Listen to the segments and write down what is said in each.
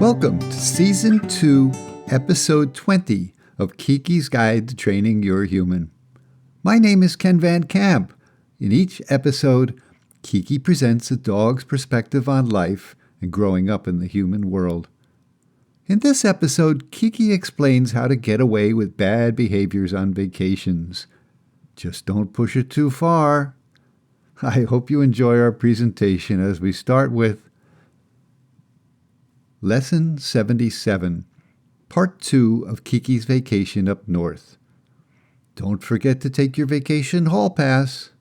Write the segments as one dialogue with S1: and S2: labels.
S1: Welcome to Season 2, Episode 20 of Keke's Guide to Training Your Human. My name is Ken Van Camp. In each episode, Keke presents a dog's perspective on life and growing up in the human world. In this episode, Keke explains how to get away with bad behaviors on vacations. Just don't push it too far. I hope you enjoy our presentation as we start with Lesson 77, Part 2 of Keke's Vacation Up North. Don't forget to take your vacation hall pass.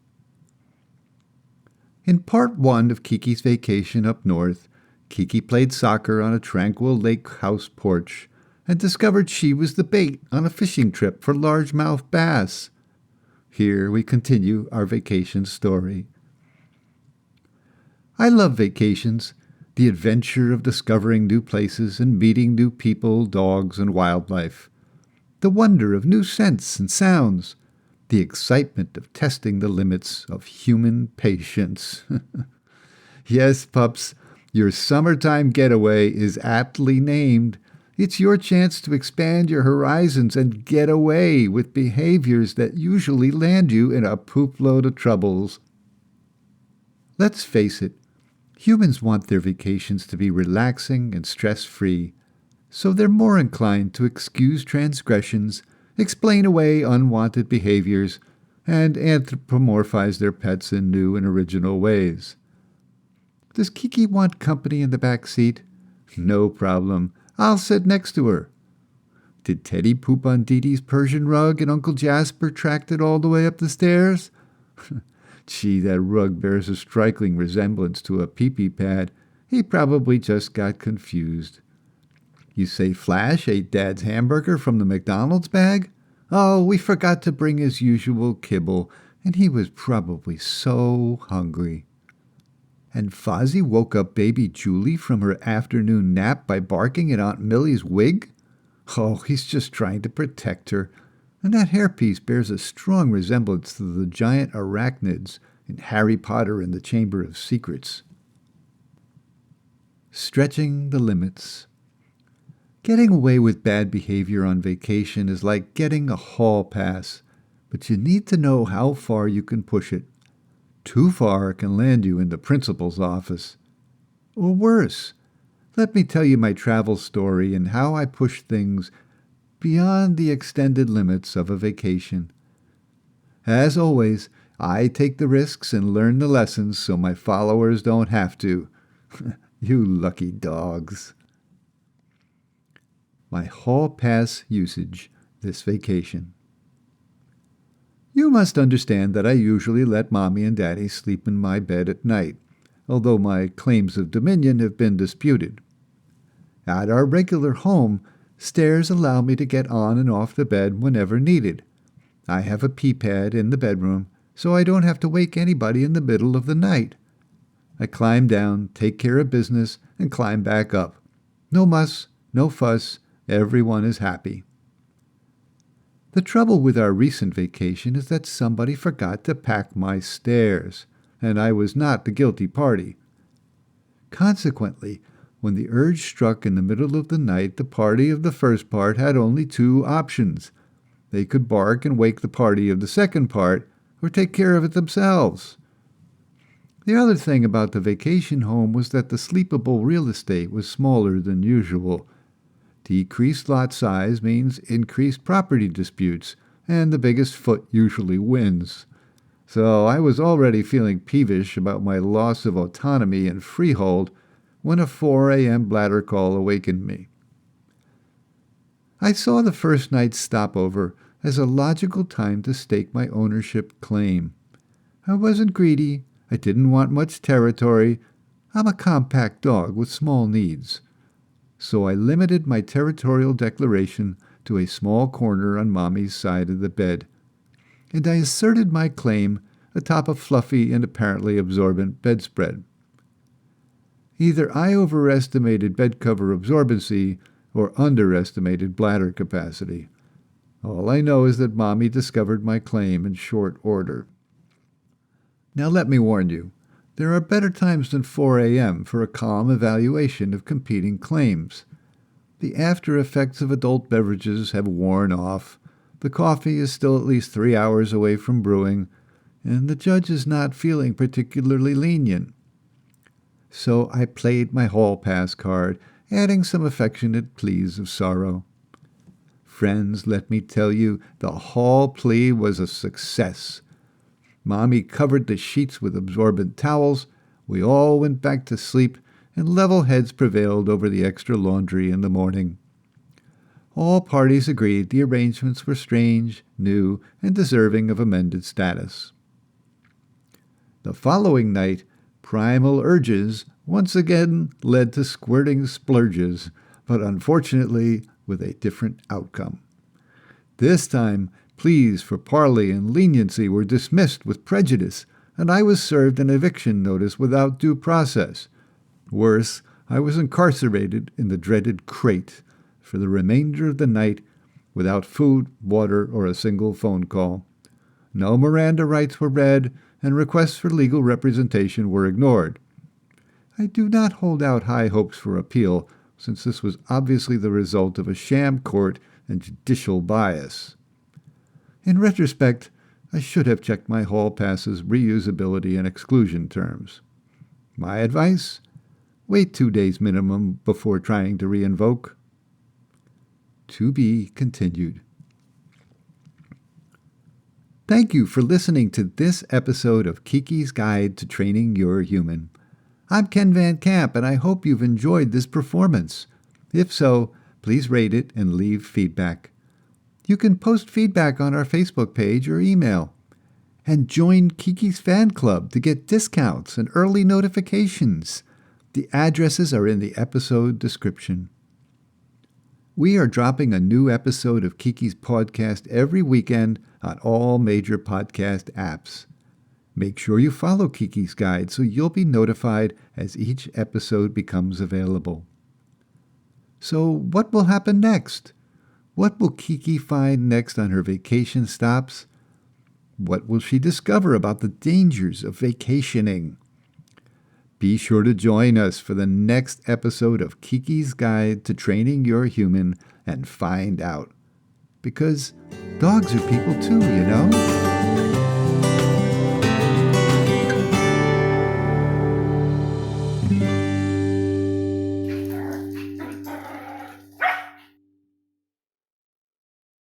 S1: In Part 1 of Keke's Vacation Up North, Keke played soccer on a tranquil lake house porch and discovered she was the bait on a fishing trip for largemouth bass. Here we continue our vacation story. I love vacations. The adventure of discovering new places and meeting new people, dogs, and wildlife. The wonder of new scents and sounds. The excitement of testing the limits of human patience. Yes, pups, your summertime getaway is aptly named. It's your chance to expand your horizons and get away with behaviors that usually land you in a poop load of troubles. Let's face it. Humans want their vacations to be relaxing and stress-free, so they're more inclined to excuse transgressions, explain away unwanted behaviors, and anthropomorphize their pets in new and original ways. Does Keke want company in the back seat? No problem. I'll sit next to her. Did Teddy poop on Dee Dee's Persian rug and Uncle Jasper tracked it all the way up the stairs? Gee, that rug bears a striking resemblance to a pee-pee pad. He probably just got confused. You say Flash ate Dad's hamburger from the McDonald's bag? Oh, we forgot to bring his usual kibble, and he was probably so hungry. And Fozzie woke up baby Julie from her afternoon nap by barking at Aunt Millie's wig? Oh, he's just trying to protect her. And that hairpiece bears a strong resemblance to the giant arachnids in Harry Potter and the Chamber of Secrets. Stretching the limits. Getting away with bad behavior on vacation is like getting a hall pass, but you need to know how far you can push it. Too far can land you in the principal's office. Or worse. Let me tell you my travel story and how I push things beyond the extended limits of a vacation. As always, I take the risks and learn the lessons so my followers don't have to. You lucky dogs. My hall pass usage this vacation. You must understand that I usually let Mommy and Daddy sleep in my bed at night, although my claims of dominion have been disputed. At our regular home, stairs allow me to get on and off the bed whenever needed. I have a pee pad in the bedroom, so I don't have to wake anybody in the middle of the night. I climb down, take care of business, and climb back up. No muss, no fuss, everyone is happy. The trouble with our recent vacation is that somebody forgot to pack my stairs, and I was not the guilty party. Consequently, when the urge struck in the middle of the night, the party of the first part had only two options. They could bark and wake the party of the second part, or take care of it themselves. The other thing about the vacation home was that the sleepable real estate was smaller than usual. Decreased lot size means increased property disputes, and the biggest foot usually wins. So I was already feeling peevish about my loss of autonomy and freehold when a 4 a.m. bladder call awakened me. I saw the first night's stopover as a logical time to stake my ownership claim. I wasn't greedy. I didn't want much territory. I'm a compact dog with small needs. So I limited my territorial declaration to a small corner on Mommy's side of the bed. And I asserted my claim atop a fluffy and apparently absorbent bedspread. Either I overestimated bed cover absorbency or underestimated bladder capacity. All I know is that Mommy discovered my claim in short order. Now let me warn you, there are better times than 4 a.m. for a calm evaluation of competing claims. The after effects of adult beverages have worn off. The coffee is still at least 3 hours away from brewing, and the judge is not feeling particularly lenient. So I played my hall pass card, adding some affectionate pleas of sorrow. Friends, let me tell you, the hall plea was a success. Mommy covered the sheets with absorbent towels, we all went back to sleep, and level heads prevailed over the extra laundry in the morning. All parties agreed the arrangements were strange, new, and deserving of amended status. The following night, primal urges once again led to squirting splurges, but unfortunately with a different outcome. This time, pleas for parley and leniency were dismissed with prejudice, and I was served an eviction notice without due process. Worse, I was incarcerated in the dreaded crate for the remainder of the night without food, water, or a single phone call. No Miranda rights were read, and requests for legal representation were ignored. I do not hold out high hopes for appeal, since this was obviously the result of a sham court and judicial bias. In retrospect, I should have checked my hall pass's reusability and exclusion terms. My advice? Wait 2 days minimum before trying to re-invoke. To be continued. Thank you for listening to this episode of Keke's Guide to Training Your Human. I'm Ken Van Camp, and I hope you've enjoyed this performance. If so, please rate it and leave feedback. You can post feedback on our Facebook page or email. And join Keke's Fan Club to get discounts and early notifications. The addresses are in the episode description. We are dropping a new episode of Keke's podcast every weekend on all major podcast apps. Make sure you follow Keke's Guide so you'll be notified as each episode becomes available. So what will happen next? What will Keke find next on her vacation stops? What will she discover about the dangers of vacationing? Be sure to join us for the next episode of Keke's Guide to Training Your Human and find out. Because dogs are people too, you know?